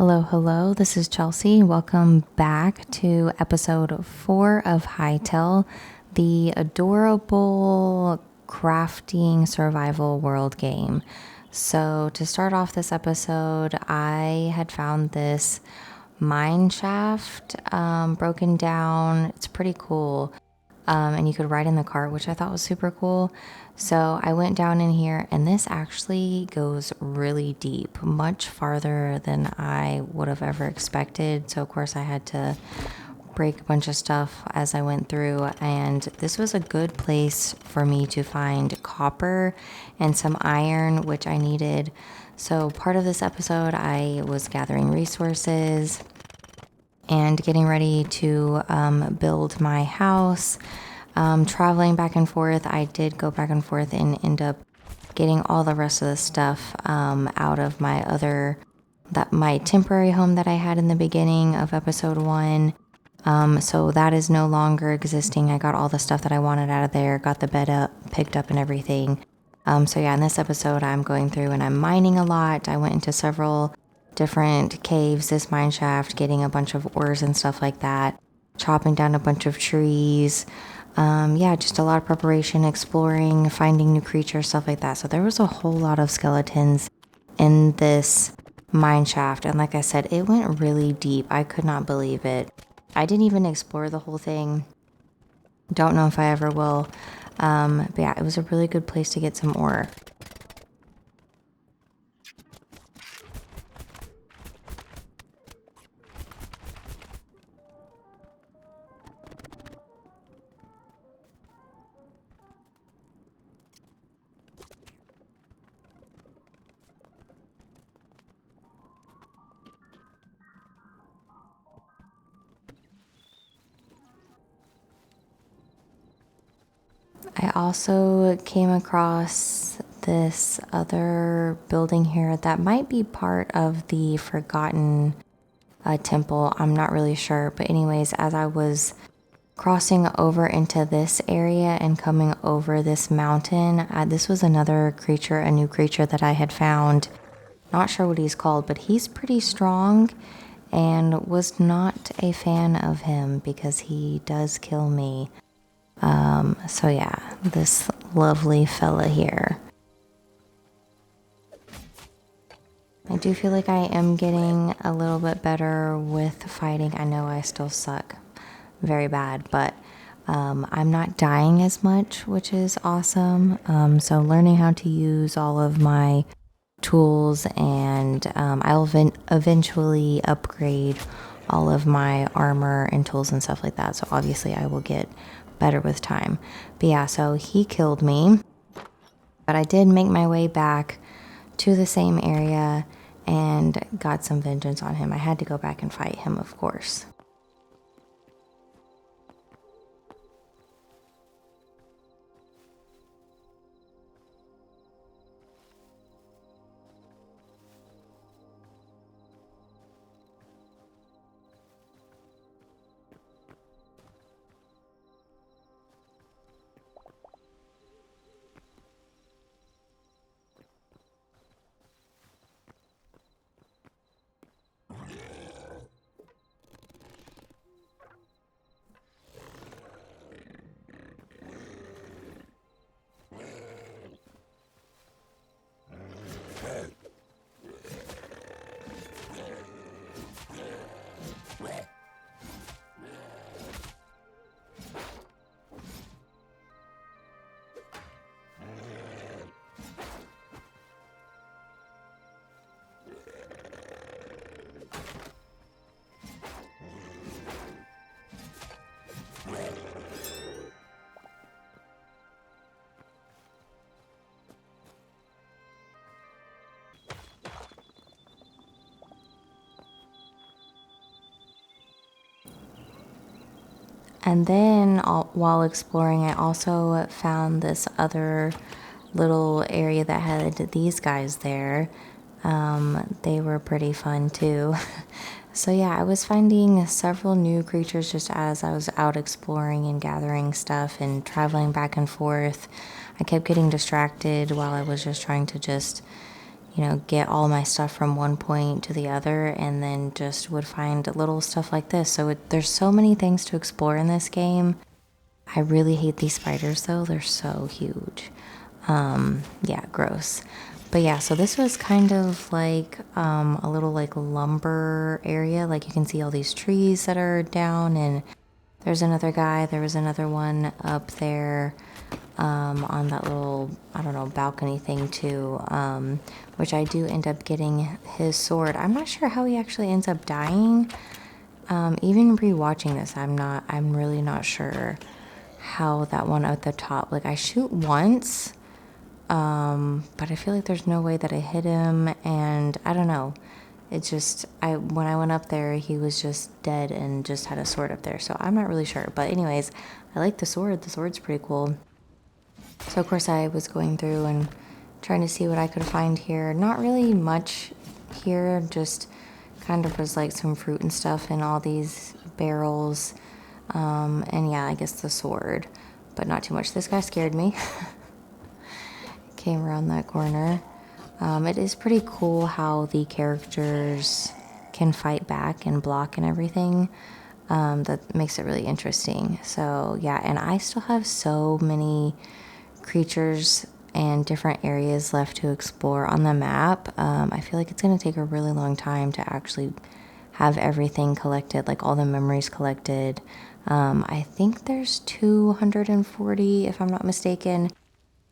Hello, this is Chelsea. Welcome back to episode 4 of Hightail, the adorable crafting survival world game. So to start off this episode, I had found this mine shaft broken down. It's pretty cool. And you could ride in the cart, which I thought was super cool. So I went down in here, and this actually goes really deep, much farther than I would have ever expected. So of course I had to break a bunch of stuff as I went through, and this was a good place for me to find copper and some iron, which I needed. So part of this episode, I was gathering resources and getting ready to build my house. Traveling back and forth, I did go back and forth and end up getting all the rest of the stuff out of my temporary home that I had in the beginning of episode 1. So that is no longer existing. I got all the stuff that I wanted out of there, got the bed picked up and everything. So yeah, in this episode, I'm going through and I'm mining a lot. I went into several different caves, this mine shaft, getting a bunch of ores and stuff like that, chopping down a bunch of trees. Just a lot of preparation, exploring, finding new creatures, stuff like that. So there was a whole lot of skeletons in this mine shaft. And like I said, it went really deep. I could not believe it. I didn't even explore the whole thing. Don't know if I ever will. But yeah, it was a really good place to get some ore. I also came across this other building here that might be part of the Forgotten temple. I'm not really sure. But anyways, as I was crossing over into this area and coming over this mountain, this was another creature, a new creature that I had found. Not sure what he's called, but he's pretty strong and was not a fan of him because he does kill me. So yeah, this lovely fella here. I do feel like I am getting a little bit better with fighting. I know I still suck very bad, but I'm not dying as much, which is awesome. So learning how to use all of my tools, and I'll eventually upgrade all of my armor and tools and stuff like that. So obviously I will get better with time. But yeah, so he killed me, but I did make my way back to the same area and got some vengeance on him. I had to go back and fight him, of course. And then while exploring, I also found this other little area that had these guys there. They were pretty fun too. So yeah, I was finding several new creatures just as I was out exploring and gathering stuff and traveling back and forth. I kept getting distracted while I was just trying to get all my stuff from one point to the other, and then just would find little stuff like this. So there's so many things to explore in this game. I really hate these spiders though, they're so huge. Yeah, gross. But yeah, so this was kind of like a little like lumber area. Like you can see all these trees that are down, and there's another guy. There was another one up there on that little, I don't know, balcony thing too, which I do end up getting his sword. I'm not sure how he actually ends up dying. Even rewatching this, I'm really not sure how that one at the top, like I shoot once, but I feel like there's no way that I hit him, and I don't know. It's just, when I went up there, he was just dead and just had a sword up there, so I'm not really sure. But anyways, I like the sword. The sword's pretty cool. So of course I was going through and trying to see what I could find here. Not really much here, just kind of was like some fruit and stuff in all these barrels. And yeah, I guess the sword, but not too much. This guy scared me. Came around that corner. It is pretty cool how the characters can fight back and block and everything. That makes it really interesting. So yeah, and I still have so many creatures and different areas left to explore on the map. I feel like it's going to take a really long time to actually have everything collected, like all the memories collected. I think there's 240 if I'm not mistaken,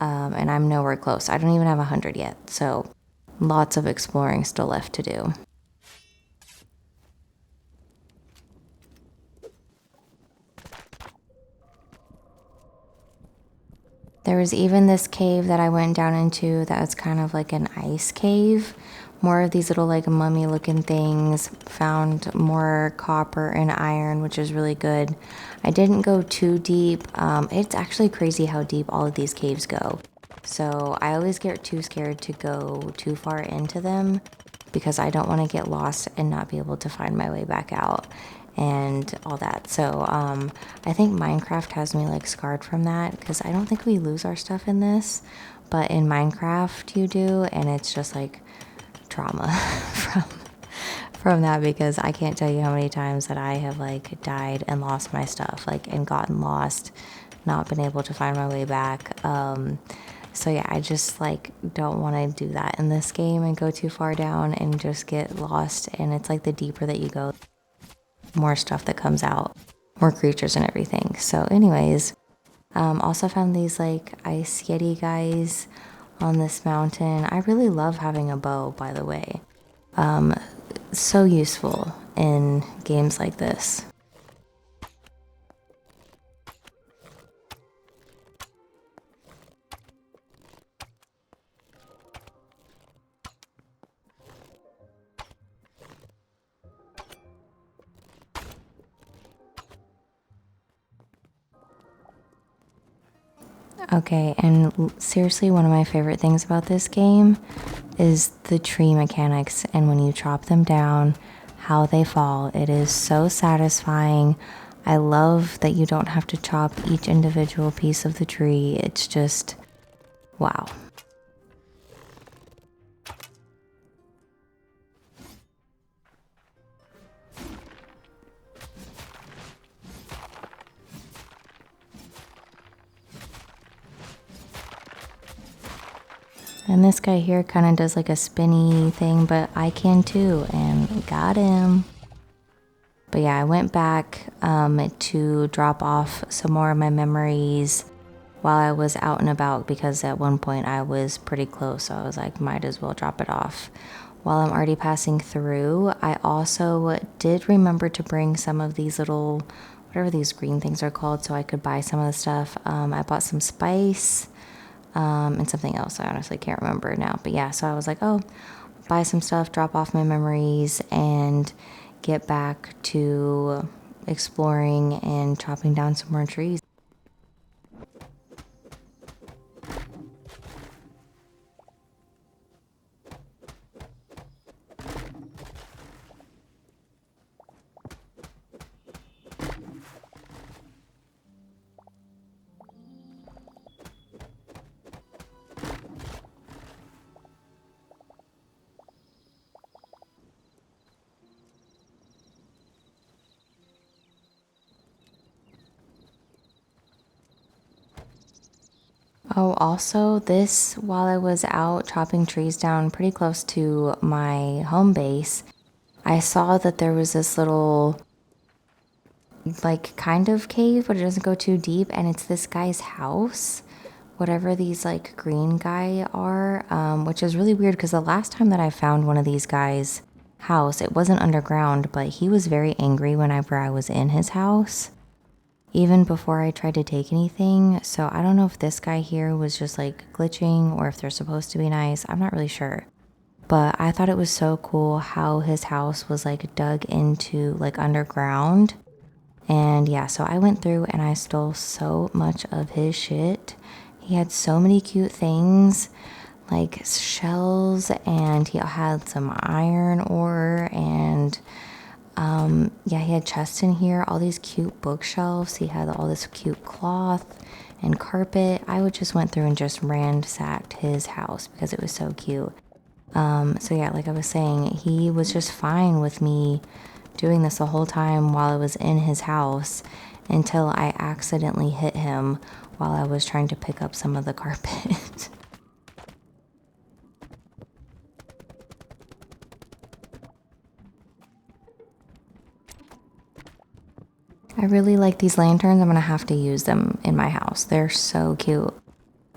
and I'm nowhere close. I don't even have 100 yet, so lots of exploring still left to do. There was even this cave that I went down into that was kind of like an ice cave. More of these little like mummy looking things. Found more copper and iron, which is really good. I didn't go too deep. It's actually crazy how deep all of these caves go. So I always get too scared to go too far into them because I don't want to get lost and not be able to find my way back out and all that. So I think Minecraft has me like scarred from that because I don't think we lose our stuff in this, but in Minecraft you do, and it's just like trauma from that, because I can't tell you how many times that I have like died and lost my stuff, like, and gotten lost, not been able to find my way back. So yeah, I just like don't want to do that in this game and go too far down and just get lost. And it's like the deeper that you go, more stuff that comes out, more creatures and everything. So anyways, also found these like ice yeti guys on this mountain. I really love having a bow, by the way. So useful in games like this. Okay, and seriously, one of my favorite things about this game is the tree mechanics, and when you chop them down, how they fall. It is so satisfying. I love that you don't have to chop each individual piece of the tree. It's just, wow. And this guy here kind of does like a spinny thing, but I can too, and got him. But yeah, I went back to drop off some more of my memories while I was out and about, because at one point I was pretty close, so I was like, might as well drop it off. While I'm already passing through, I also did remember to bring some of these little, whatever these green things are called, so I could buy some of the stuff. I bought some spice, and something else. I honestly can't remember now. But yeah, so I was like, oh, buy some stuff, drop off my memories, and get back to exploring and chopping down some more trees. Oh, also, this while I was out chopping trees down pretty close to my home base, I saw that there was this little, like, kind of cave, but it doesn't go too deep, and it's this guy's house, whatever these, like, green guy are, which is really weird because the last time that I found one of these guys' house, it wasn't underground, but he was very angry whenever I was in his house, even before I tried to take anything. So I don't know if this guy here was just like glitching or if they're supposed to be nice. I'm not really sure. But I thought it was so cool how his house was like dug into like underground. And yeah, so I went through and I stole so much of his shit. He had so many cute things like shells, and he had some iron ore, and yeah, he had chests in here, all these cute bookshelves. He had all this cute cloth and carpet. I would just went through and just ransacked his house because it was so cute. So yeah, like I was saying, he was just fine with me doing this the whole time while I was in his house until I accidentally hit him while I was trying to pick up some of the carpet. I really like these lanterns. I'm gonna have to use them in my house. They're so cute.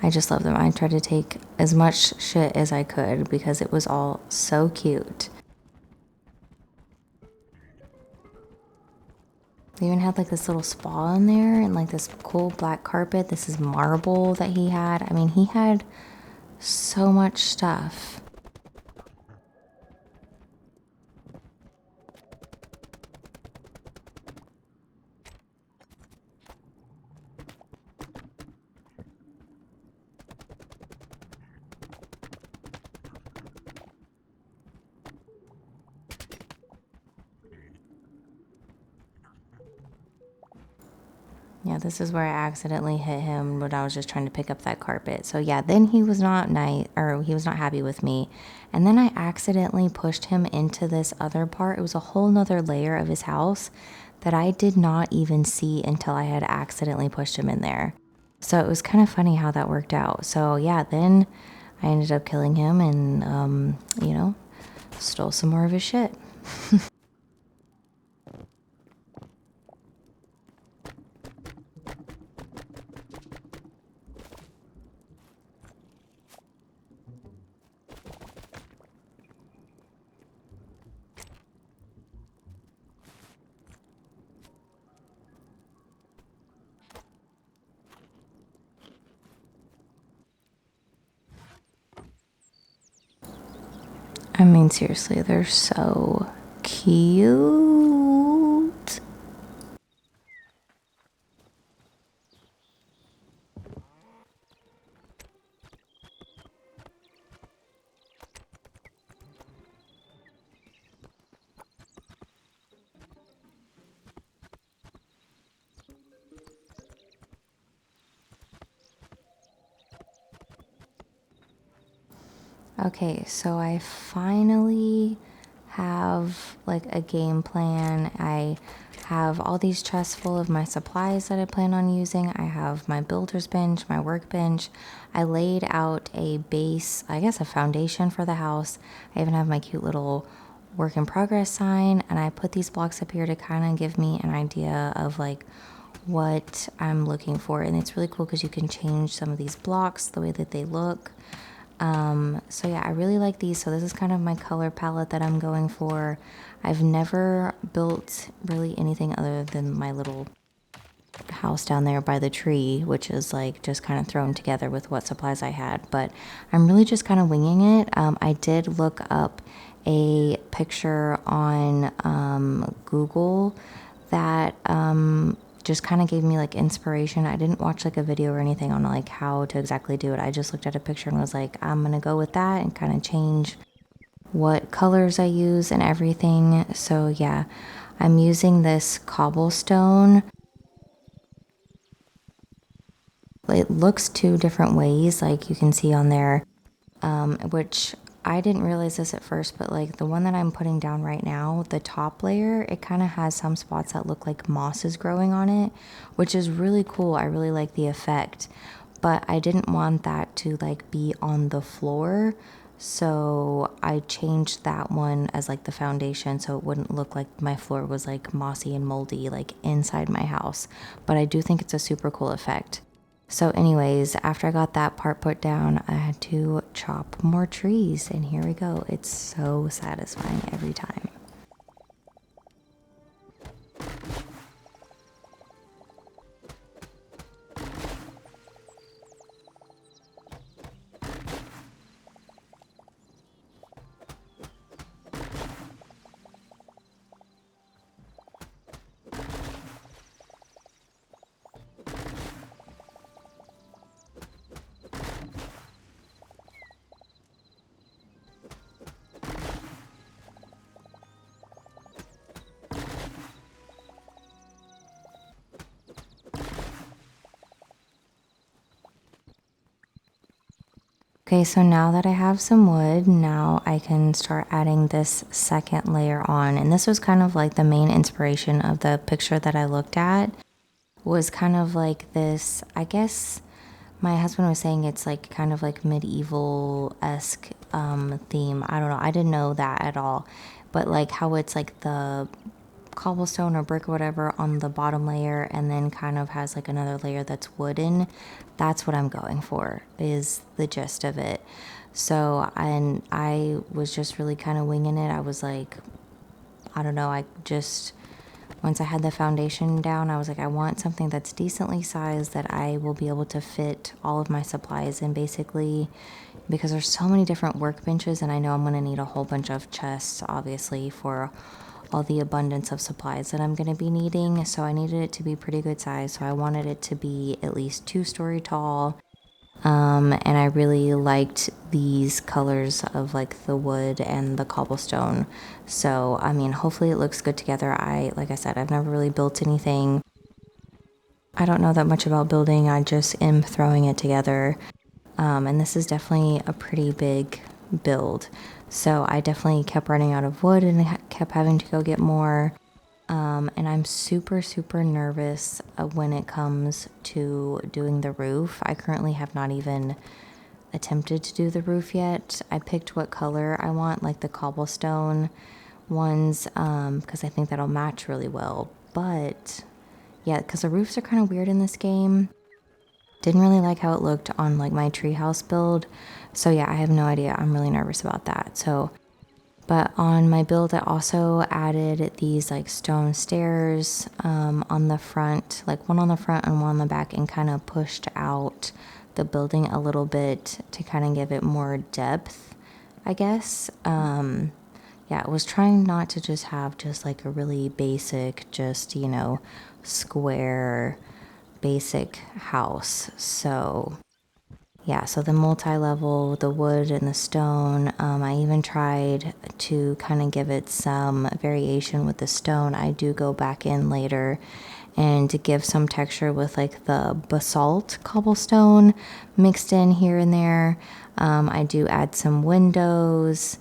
I just love them. I tried to take as much shit as I could because it was all so cute. They even had like this little spa in there and like this cool black carpet. This is marble that he had. I mean, he had so much stuff. Yeah, this is where I accidentally hit him when I was just trying to pick up that carpet. So yeah, then he was not nice, or he was not happy with me. And then I accidentally pushed him into this other part. It was a whole nother layer of his house that I did not even see until I had accidentally pushed him in there. So it was kind of funny how that worked out. So yeah, then I ended up killing him and, stole some more of his shit. I mean, seriously, they're so cute. Okay, so I finally have like a game plan. I have all these chests full of my supplies that I plan on using. I have my builder's bench, my workbench. I laid out a base, I guess a foundation for the house. I even have my cute little work in progress sign, and I put these blocks up here to kind of give me an idea of like what I'm looking for. And it's really cool because you can change some of these blocks, the way that they look. So yeah, I really like these. So this is kind of my color palette that I'm going for. I've never built really anything other than my little house down there by the tree, which is like just kind of thrown together with what supplies I had, but I'm really just kind of winging it. I did look up a picture on Google that just kind of gave me like inspiration. I didn't watch like a video or anything on like how to exactly do it. I just looked at a picture and was like, I'm gonna go with that and kind of change what colors I use and everything. So yeah, I'm using this cobblestone. It looks two different ways, like you can see on there, which I didn't realize this at first, but like the one that I'm putting down right now, the top layer, it kind of has some spots that look like moss is growing on it, which is really cool. I really like the effect. but I didn't want that to like be on the floor. So I changed that one as like the foundation so it wouldn't look like my floor was like mossy and moldy like inside my house. But I do think it's a super cool effect. So anyways, after I got that part put down, I had to chop more trees, and here we go. It's so satisfying every time. Okay, so now that I have some wood, now I can start adding this second layer on. And this was kind of like the main inspiration of the picture that I looked at, was kind of like this, I guess my husband was saying it's like kind of like medieval-esque theme. I don't know. I didn't know that at all. But like how it's like the cobblestone or brick or whatever on the bottom layer and then kind of has like another layer that's wooden. That's what I'm going for, is the gist of it. So, and I was just really kind of winging it. I was like, I don't know, once I had the foundation down, I was like, I want something that's decently sized that I will be able to fit all of my supplies in, basically, because there's so many different workbenches, and I know I'm going to need a whole bunch of chests, obviously, for all the abundance of supplies that I'm going to be needing. So I needed it to be pretty good size. So I wanted it to be at least 2-story tall. And I really liked these colors of like the wood and the cobblestone. So, I mean, hopefully it looks good together. Like I said, I've never really built anything. I don't know that much about building. I just am throwing it together. And this is definitely a pretty big build. So I definitely kept running out of wood and kept having to go get more. And I'm super, super nervous when it comes to doing the roof. I currently have not even attempted to do the roof yet. I picked what color I want, like the cobblestone ones, because I think that'll match really well. But yeah, because the roofs are kind of weird in this game. Didn't really like how it looked on like my treehouse build. So yeah, I have no idea. I'm really nervous about that. So, but on my build, I also added these like stone stairs on the front, like one on the front and one on the back, and kind of pushed out the building a little bit to kind of give it more depth, I guess. Yeah, I was trying not to just have just like a really basic, just, square, basic house. So yeah, so the multi-level, the wood and the stone, I even tried to kind of give it some variation with the stone. I do go back in later and to give some texture with like the basalt cobblestone mixed in here and there. I do add some windows.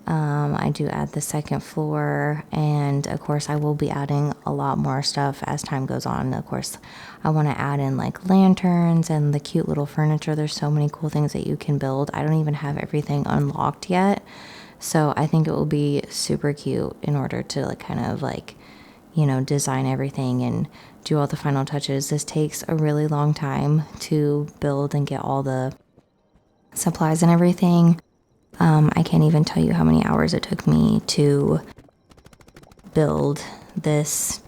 I do add the second floor, and of course I will be adding a lot more stuff as time goes on. Of course, I want to add in like lanterns and the cute little furniture. There's so many cool things that you can build. I don't even have everything unlocked yet, so I think it will be super cute in order to like kind of like, design everything and do all the final touches. This takes a really long time to build and get all the supplies and everything. I can't even tell you how many hours it took me to build this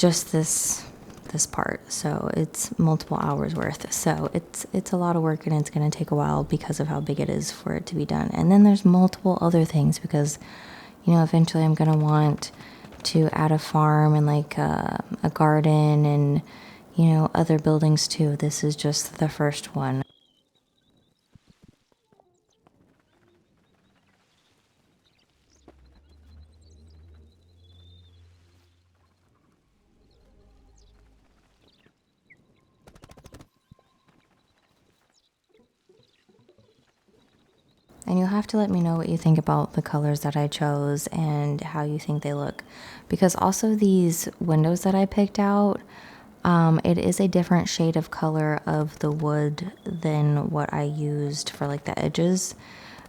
part. So it's multiple hours worth. So it's a lot of work, and it's going to take a while because of how big it is for it to be done. And then there's multiple other things because, eventually I'm going to want to add a farm and like a garden and, other buildings too. This is just the first one. And you'll have to let me know what you think about the colors that I chose and how you think they look. Because also these windows that I picked out, It is a different shade of color of the wood than what I used for like the edges.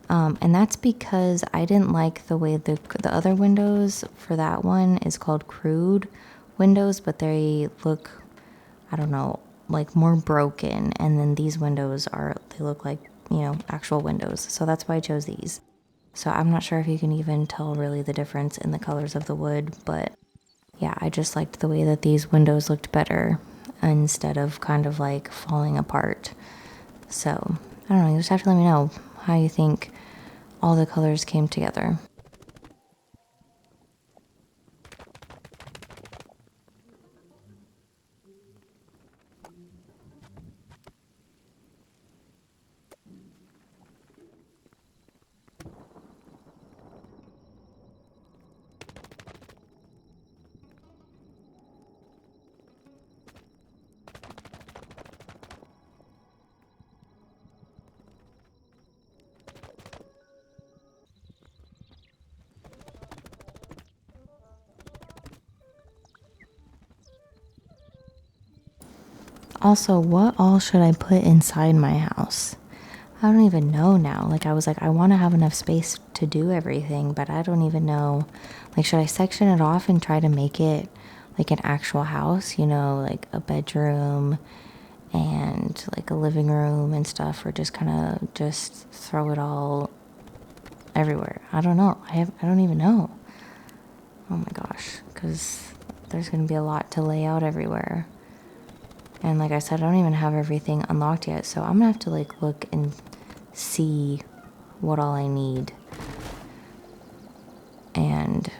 And that's because I didn't like the way the other windows for that one is called crude windows, but they look, I don't know, like more broken. And then these windows they look like, actual windows. So that's why I chose these. So I'm not sure if you can even tell really the difference in the colors of the wood, but yeah, I just liked the way that these windows looked better instead of kind of like falling apart. So I don't know, you just have to let me know how you think all the colors came together. Also, what all should I put inside my house? I don't even know now. Like, I was like, I want to have enough space to do everything, but I don't even know. Like, should I section it off and try to make it like an actual house, like a bedroom and like a living room and stuff, or just kind of just throw it all everywhere? I don't know. I don't even know. Oh my gosh, because there's going to be a lot to lay out everywhere. And like I said, I don't even have everything unlocked yet, so I'm gonna have to like look and see what all I need and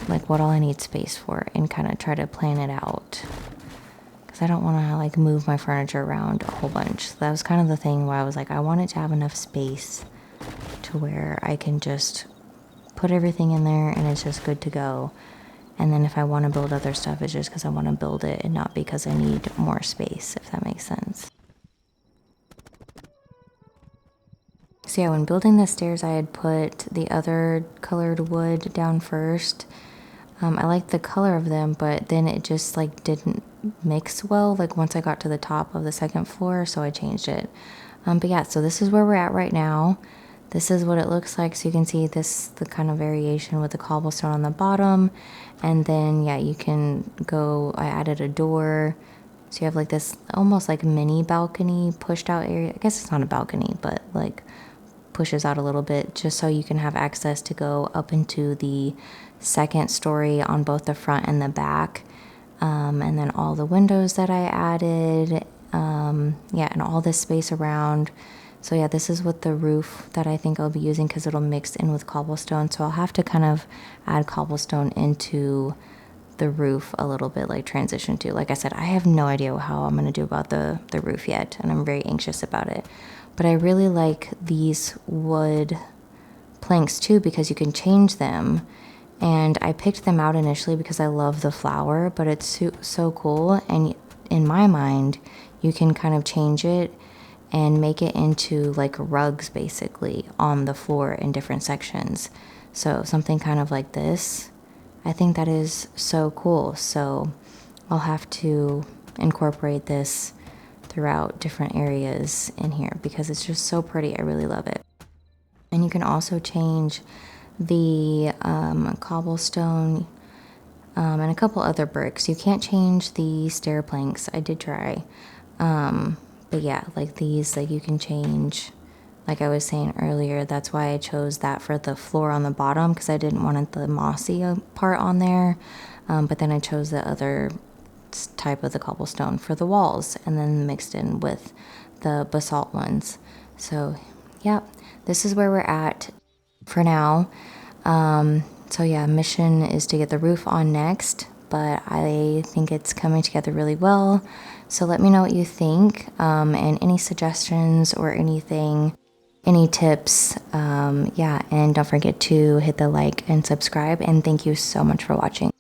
like what all I need space for, and kind of try to plan it out, because I don't want to like move my furniture around a whole bunch. So that was kind of the thing where I was like, I want it to have enough space to where I can just put everything in there and it's just good to go. And then if I want to build other stuff, it's just because I want to build it and not because I need more space, if that makes sense. So yeah, when building the stairs, I had put the other colored wood down first. I liked the color of them, but then it just like didn't mix well, like once I got to the top of the second floor, so I changed it. But yeah, so this is where we're at right now. This is what it looks like. So you can see the kind of variation with the cobblestone on the bottom. And then, yeah, you can go, I added a door. So you have like this almost like mini balcony pushed out area. I guess it's not a balcony, but like pushes out a little bit just so you can have access to go up into the second story on both the front and the back. And then all the windows that I added. Yeah, and all this space around. So yeah, this is what the roof that I think I'll be using, because it'll mix in with cobblestone. So I'll have to kind of add cobblestone into the roof a little bit, like transition to. Like I said, I have no idea how I'm going to do about the roof yet, and I'm very anxious about it. But I really like these wood planks too, because you can change them. And I picked them out initially because I love the flower, but it's so cool. And in my mind, you can kind of change it and make it into like rugs basically on the floor in different sections. So something kind of like this. I think that is so cool. So I'll have to incorporate this throughout different areas in here because it's just so pretty. I really love it. And you can also change the cobblestone and a couple other bricks. You can't change the stair planks. I did try. But yeah, like these, like you can change, like I was saying earlier, that's why I chose that for the floor on the bottom, because I didn't want the mossy part on there. But then I chose the other type of the cobblestone for the walls, and then mixed in with the basalt ones. So yeah, this is where we're at for now. So yeah, mission is to get the roof on next, but I think it's coming together really well. So let me know what you think, and any suggestions or anything, any tips. Yeah, and don't forget to hit the like and subscribe, and thank you so much for watching.